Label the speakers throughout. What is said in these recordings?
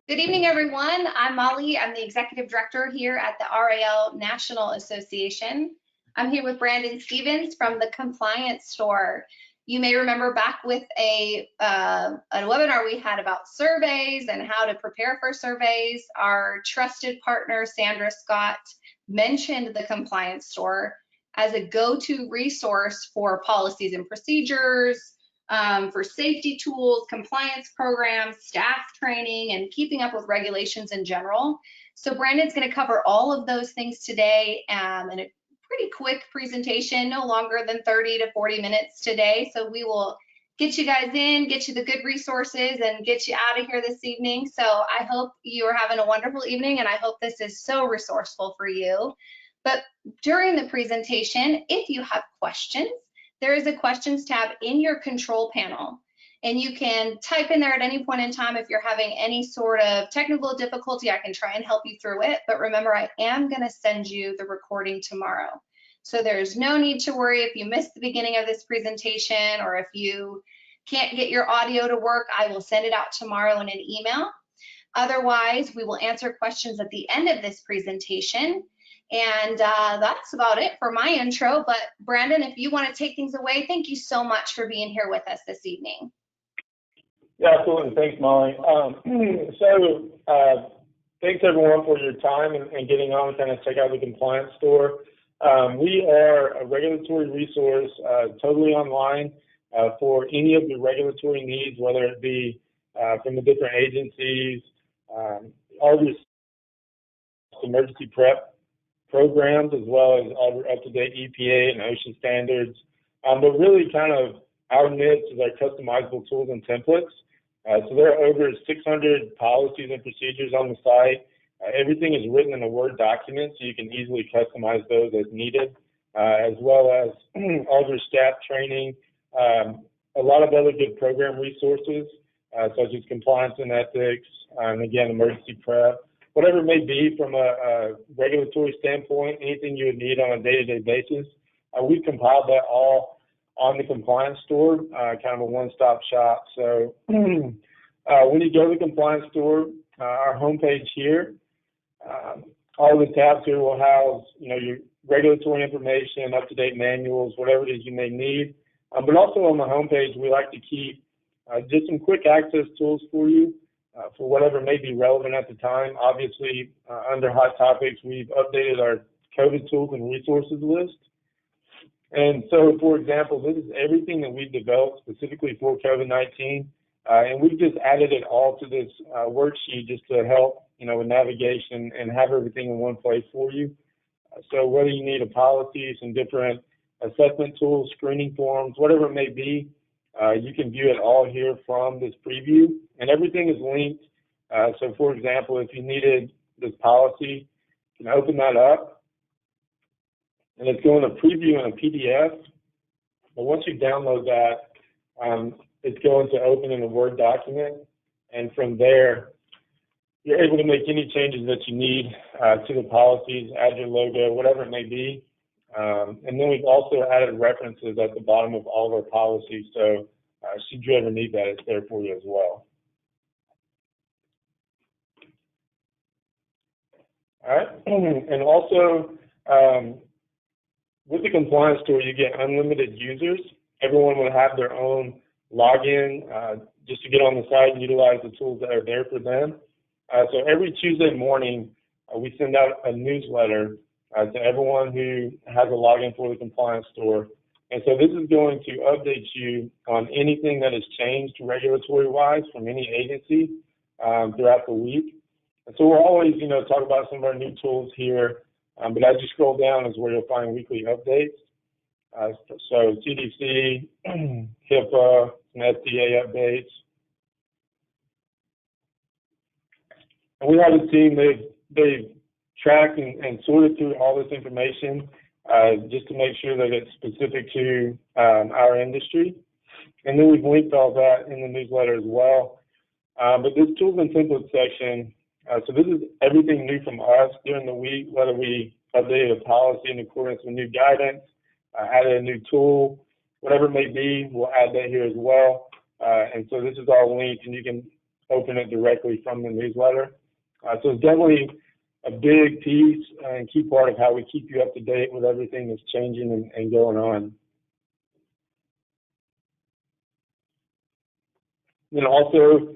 Speaker 1: Good evening, everyone. I'm Molly. I'm the Executive Director here at the RAL National Association. I'm here with Brandon Stevens from the Compliance Store. You may remember back with a webinar we had about surveys and how to prepare for surveys. Our trusted partner, Sandra Scott, mentioned the Compliance Store as a go-to resource for policies and procedures, for safety tools, compliance programs, staff training, and keeping up with regulations in general. So Brandon's going to cover all of those things today in a pretty quick presentation, no longer than 30 to 40 minutes today. So we will get you guys in, get you the good resources, and get you out of here this evening. So I hope you are having a wonderful evening, and I hope this is so resourceful for you. But during the presentation, if you have questions, there is a questions tab in your control panel, and you can type in there at any point in time. If you're having any sort of technical difficulty, I can try and help you through it. But remember, I am going to send you the recording tomorrow. So there's no need to worry if you missed the beginning of this presentation, or if you can't get your audio to work, I will send it out tomorrow in an email. Otherwise, we will answer questions at the end of this presentation. And that's about it for my intro. But Brandon, if you want to take things away, thank you so much for being here with us this evening.
Speaker 2: Yeah, absolutely. Thanks, Molly. Thanks everyone for your time and getting on and kind of check out the Compliance Store. We are a regulatory resource, totally online for any of the regulatory needs, whether it be from the different agencies, all these emergency prep programs, as well as all up-to-date EPA and OSHA standards. But really kind of our niche is our customizable tools and templates. So there are over 600 policies and procedures on the site. Everything is written in a Word document, so you can easily customize those as needed, as well as all your staff training, a lot of other good program resources, such as compliance and ethics, and again, emergency prep. Whatever it may be from a regulatory standpoint, anything you would need on a day-to-day basis, we've compiled that all on the Compliance Store, kind of a one-stop shop. So when you go to the Compliance Store, our homepage here, all the tabs here will house, your regulatory information, up-to-date manuals, whatever it is you may need. But also on the homepage, we like to keep just some quick access tools for you. For whatever may be relevant at the time. Obviously, under Hot Topics, we've updated our COVID tools and resources list. And so, for example, this is everything that we've developed specifically for COVID-19, and we've just added it all to this worksheet just to help, with navigation and have everything in one place for you. So whether you need a policy, some different assessment tools, screening forms, whatever it may be, you can view it all here from this preview, and everything is linked. So, for example, if you needed this policy, you can open that up, and it's going to preview in a PDF. But once you download that, it's going to open in a Word document, and from there, you're able to make any changes that you need to the policies, add your logo, whatever it may be. And then we've also added references at the bottom of all of our policies, so should you ever need that, it's there for you as well. All right, and also with the Compliance Store, you get unlimited users. Everyone will have their own login just to get on the site and utilize the tools that are there for them. So every Tuesday morning, we send out a newsletter to everyone who has a login for the Compliance Store. And so this is going to update you on anything that has changed regulatory-wise from any agency throughout the week. And so we're always, talk about some of our new tools here, but as you scroll down is where you'll find weekly updates. So CDC, HIPAA, some FDA updates. And we have a team, they've tracked and sorted through all this information just to make sure that it's specific to our industry. And then we've linked all that in the newsletter as well. But this tools and templates section, so this is everything new from us during the week, whether we updated a policy in accordance with new guidance, added a new tool, whatever it may be, we'll add that here as well. And so this is all linked, and you can open it directly from the newsletter. So it's definitely a big piece and key part of how we keep you up to date with everything that's changing and going on. Then also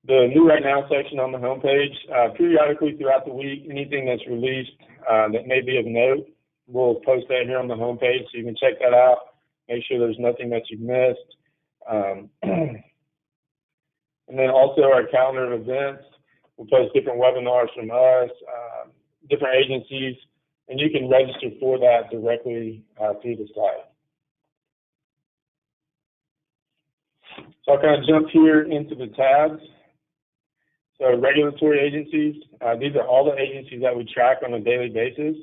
Speaker 2: the new right now section on the homepage, periodically throughout the week, anything that's released that may be of note, we'll post that here on the homepage so you can check that out, make sure there's nothing that you've missed. And then also our calendar of events, we'll post different webinars from us, different agencies, and you can register for that directly through the site. So I'll kind of jump here into the tabs. So regulatory agencies, these are all the agencies that we track on a daily basis.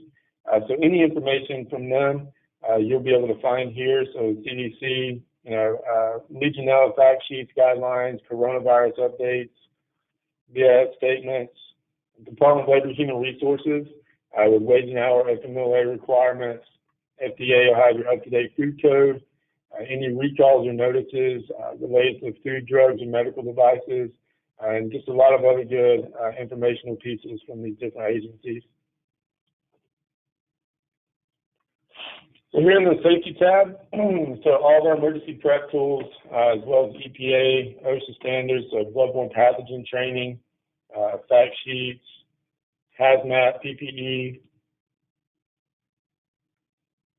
Speaker 2: So any information from them, you'll be able to find here. So CDC, Legionella fact sheets, guidelines, coronavirus updates, BS statements, Department of Labor and Human Resources with wage and hour FMLA requirements, FDA will have your up-to-date food code, any recalls or notices related to food, drugs, and medical devices, and just a lot of other good informational pieces from these different agencies. So here in the safety tab, so all of our emergency prep tools, as well as EPA, OSHA standards, so bloodborne pathogen training, fact sheets, hazmat, PPE,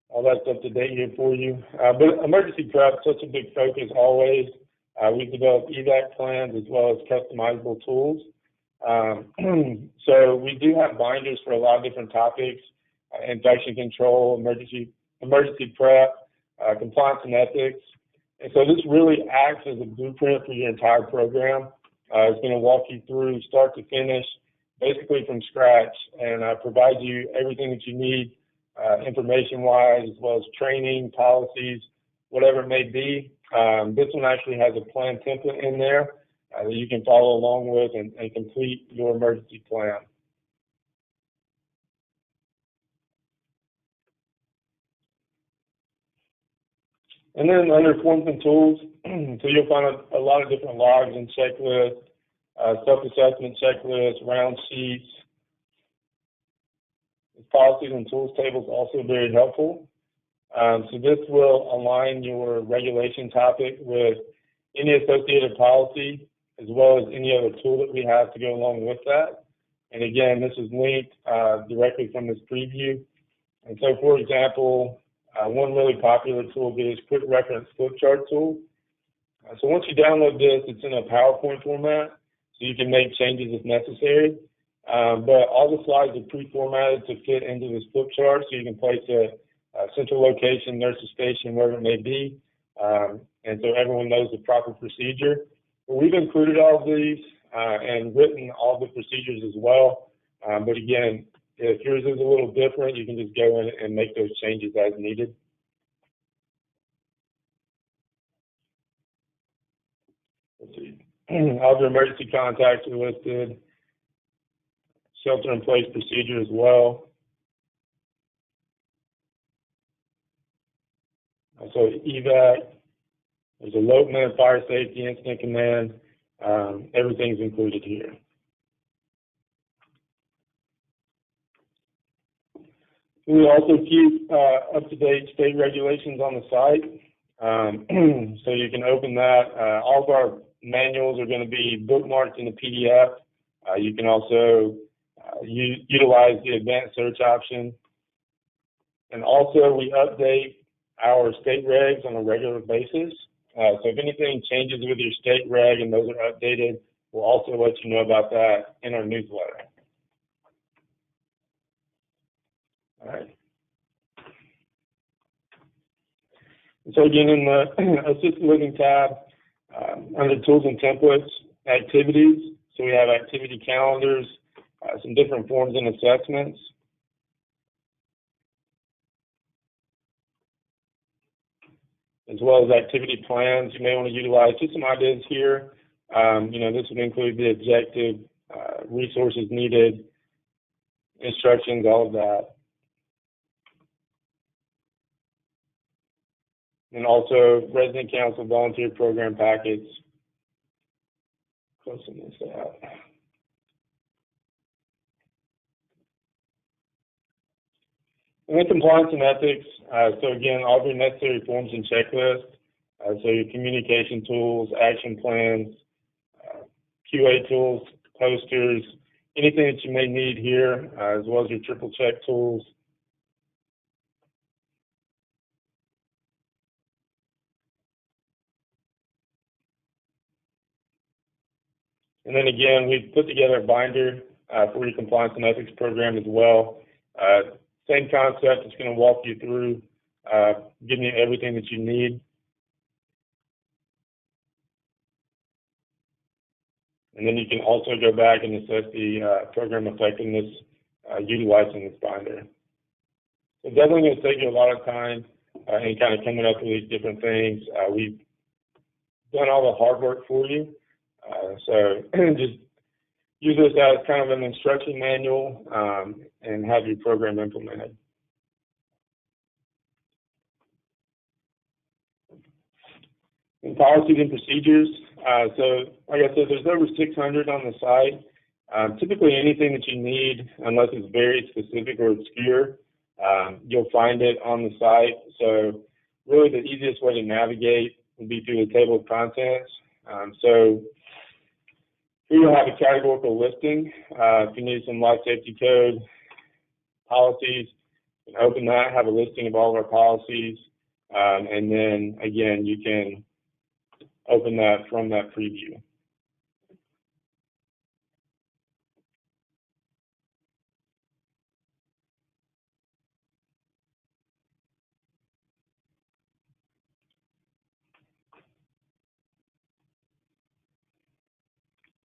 Speaker 2: all that's up to date here for you. But emergency prep, such a big focus always. We've developed evac plans as well as customizable tools. So we do have binders for a lot of different topics, infection control, emergency prep, compliance and ethics. And so this really acts as a blueprint for your entire program. It's going to walk you through start to finish, basically from scratch, and provide you everything that you need information-wise, as well as training, policies, whatever it may be. This one actually has a plan template in there that you can follow along with and complete your emergency plan. And then under forms and tools, so you'll find a lot of different logs and checklists, self-assessment checklists, round sheets. The policies and tools table is also very helpful. So this will align your regulation topic with any associated policy, as well as any other tool that we have to go along with that. And again, this is linked directly from this preview. And so, for example, one really popular tool is Quick Reference Flip Chart tool. So once you download this, it's in a PowerPoint format, so you can make changes if necessary. But all the slides are pre-formatted to fit into this flip chart, so you can place a central location, nurse's station, wherever it may be, and so everyone knows the proper procedure. But we've included all of these and written all the procedures as well. But again, if yours is a little different, you can just go in and make those changes as needed. Let's see. All the emergency contacts are listed. Shelter-in-place procedure as well. So evac, there's elopement, fire safety, incident command. Everything's included here. We also keep up-to-date state regulations on the site. So you can open that. All of our manuals are going to be bookmarked in the PDF. You can also utilize the advanced search option. And also we update our state regs on a regular basis. So if anything changes with your state reg and those are updated, we'll also let you know about that in our newsletter. All right. And so again, in the assisted living tab, under tools and templates, activities. So we have activity calendars, some different forms and assessments. As well as activity plans. You may want to utilize just some ideas here. This would include the objective, resources needed, instructions, all of that. And also resident council volunteer program packets. closing this out. And then compliance and ethics. So again, all the necessary forms and checklists. So your communication tools, action plans, QA tools, posters, anything that you may need here, as well as your triple check tools. And then again, we've put together a binder for your compliance and ethics program as well. Same concept. It's going to walk you through, giving you everything that you need. And then you can also go back and assess the program effectiveness utilizing this binder. So definitely going to take you a lot of time in kind of coming up with these different things. We've done all the hard work for you. So just use this as kind of an instruction manual and have your program implemented. And policies and procedures. So like I said, there's over 600 on the site. Typically anything that you need, unless it's very specific or obscure, you'll find it on the site. So really the easiest way to navigate would be through the table of contents. So here you'll have a categorical listing. If you need some life safety code policies, you can open that, have a listing of all of our policies, and then again, you can open that from that preview.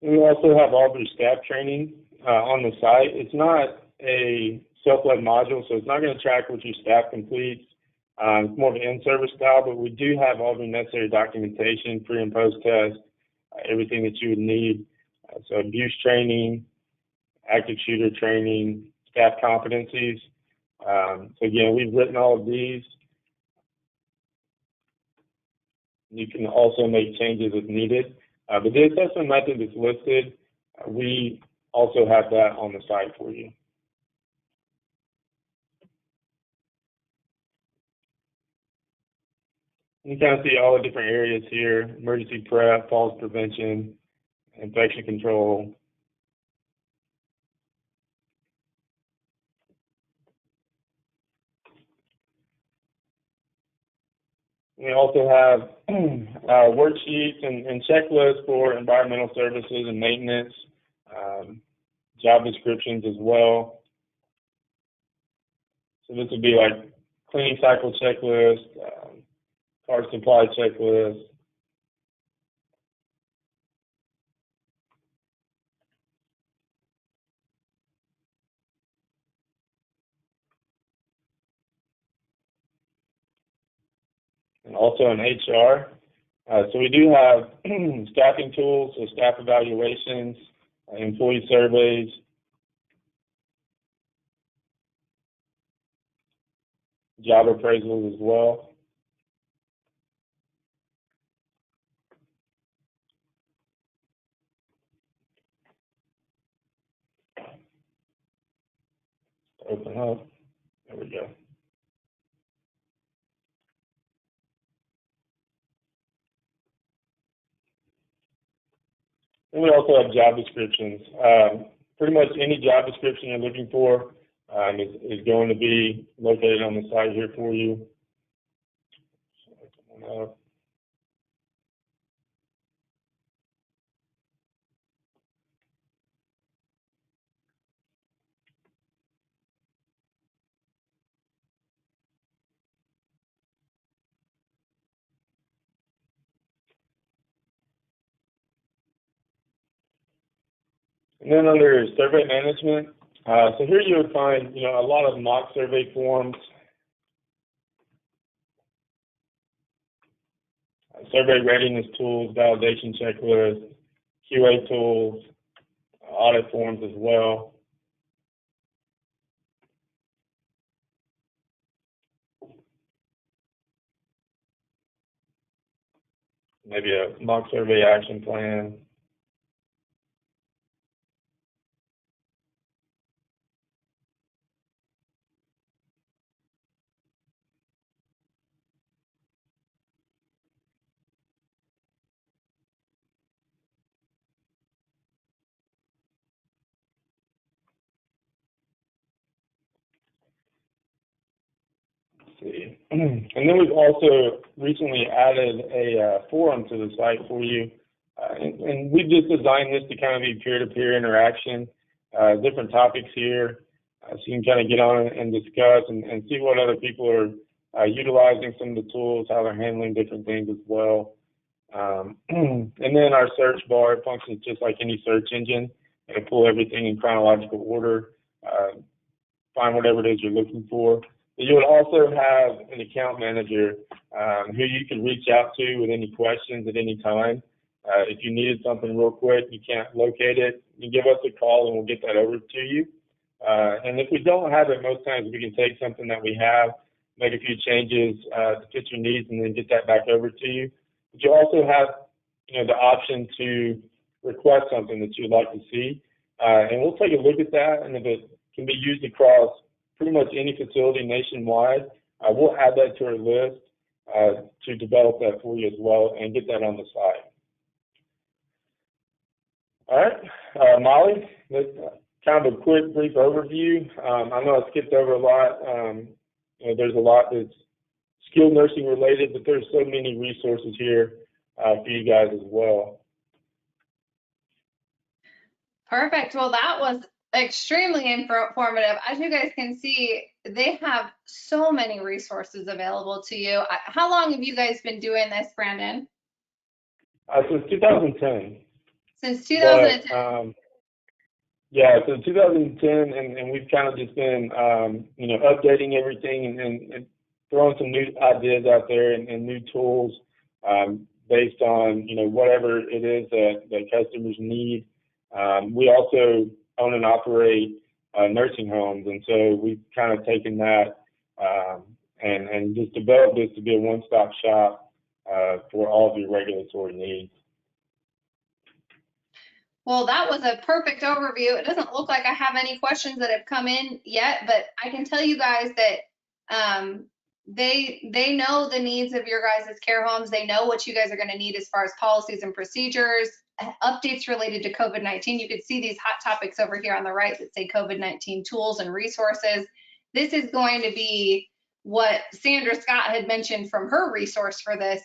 Speaker 2: And we also have all of your staff training on the site. It's not a self-led module, so it's not going to track what your staff completes. It's more of an in-service style, but we do have all the necessary documentation, pre and post test, everything that you would need. So abuse training, active shooter training, staff competencies. So again, we've written all of these. You can also make changes if needed. But the assessment method is listed. We also have that on the site for you. You kind of see all the different areas here: emergency prep, falls prevention, infection control. We also have worksheets and checklists for environmental services and maintenance, job descriptions as well. So this would be like cleaning cycle checklist, car supply checklist. And also in HR. So we do have staffing tools, so staff evaluations, employee surveys, job appraisals as well. Open up. There we go. And we also have job descriptions. Pretty much any job description you're looking for is going to be located on the site here for you. And then under survey management, so here you would find, a lot of mock survey forms, survey readiness tools, validation checklists, QA tools, audit forms as well. Maybe a mock survey action plan. see. And then we've also recently added a forum to the site for you. And we've just designed this to kind of be peer-to-peer interaction, different topics here. So you can kind of get on and discuss and see what other people are utilizing some of the tools, how they're handling different things as well. And then our search bar functions just like any search engine. It'll pull everything in chronological order, find whatever it is you're looking for. But you would also have an account manager who you can reach out to with any questions at any time. If you needed something real quick, you can't locate it, you give us a call and we'll get that over to you. And if we don't have it, most times we can take something that we have, make a few changes to fit your needs, and then get that back over to you. But you also have, the option to request something that you'd like to see, and we'll take a look at that. And if it can be used across pretty much any facility nationwide, we'll add that to our list to develop that for you as well and get that on the site. All right, Molly, that's kind of a quick, brief overview. I know I skipped over a lot. There's a lot that's skilled nursing related, but there's so many resources here for you guys as well.
Speaker 1: Perfect. Well, that was extremely informative. As you guys can see, they have so many resources available to you. How long have you guys been doing this, Brandon?
Speaker 2: Since 2010.
Speaker 1: Since 2010.
Speaker 2: But, yeah, so 2010, and we've kind of just been, updating everything and throwing some new ideas out there and new tools based on, whatever it is that customers need. We also own and operate nursing homes, and so we've kind of taken that and just developed this to be a one-stop shop for all of your regulatory needs.
Speaker 1: Well, that was a perfect overview. It doesn't look like I have any questions that have come in yet, but I can tell you guys that they know the needs of your guys' care homes. They know what you guys are going to need as far as policies and procedures, updates related to COVID-19. You can see these hot topics over here on the right that say COVID-19 tools and resources. This is going to be what Sandra Scott had mentioned from her resource for this,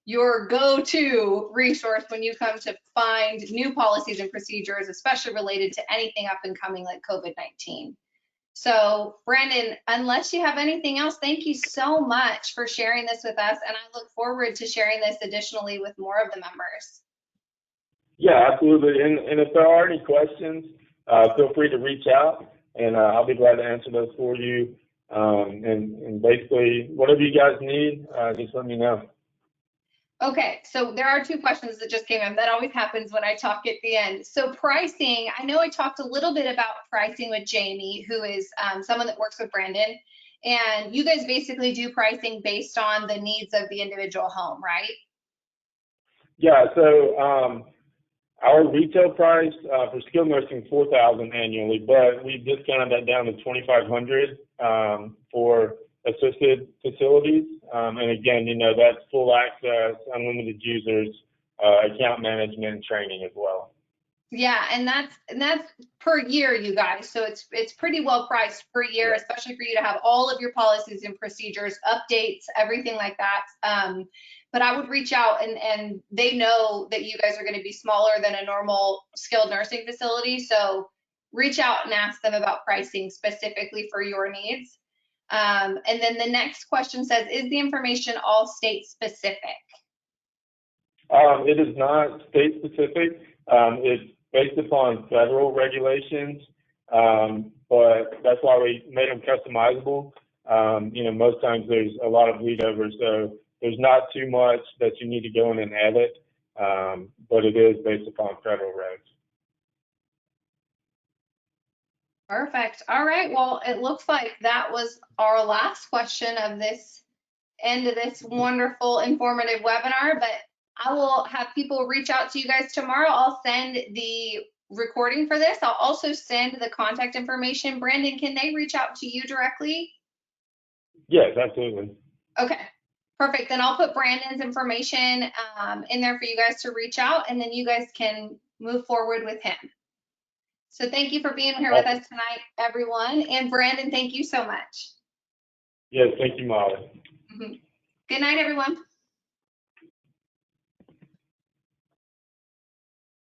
Speaker 1: your go-to resource when you come to find new policies and procedures, especially related to anything up and coming like COVID-19. So Brandon, unless you have anything else, thank you so much for sharing this with us. And I look forward to sharing this additionally with more of the members.
Speaker 2: Yeah, absolutely. And if there are any questions, feel free to reach out and I'll be glad to answer those for you. And basically, whatever you guys need, just let me know.
Speaker 1: Okay, so there are two questions that just came in. That always happens when I talk at the end. So pricing, I know I talked a little bit about pricing with Jamie, who is someone that works with Brandon. And you guys basically do pricing based on the needs of the individual home, right?
Speaker 2: Yeah, so our retail price for skilled nursing is $4,000 annually, but we discounted that down to $2,500 for assisted facilities. And again, that's full access, unlimited users, account management and training as well.
Speaker 1: Yeah, and that's per year, you guys. So it's pretty well priced per year,
Speaker 2: Yeah.
Speaker 1: Especially for you to have all of your policies and procedures, updates, everything like that. But I would reach out and they know that you guys are going to be smaller than a normal skilled nursing facility. So reach out and ask them about pricing specifically for your needs. And then the next question says, is the information all state specific?
Speaker 2: It is not state specific. It's based upon federal regulations, but that's why we made them customizable. Most times there's a lot of bleed over, so there's not too much that you need to go in and edit, but it is based upon federal regs.
Speaker 1: Perfect. All right. Well, it looks like that was our last question of this end of this wonderful, informative webinar, but I will have people reach out to you guys tomorrow. I'll send the recording for this. I'll also send the contact information. Brandon, can they reach out to you directly?
Speaker 2: Yes, absolutely.
Speaker 1: Okay, perfect. Then I'll put Brandon's information in there for you guys to reach out, and then you guys can move forward with him. So thank you for being here with us tonight, everyone. And Brandon, thank you so much.
Speaker 2: Yes, thank you, Molly.
Speaker 1: Good night, everyone.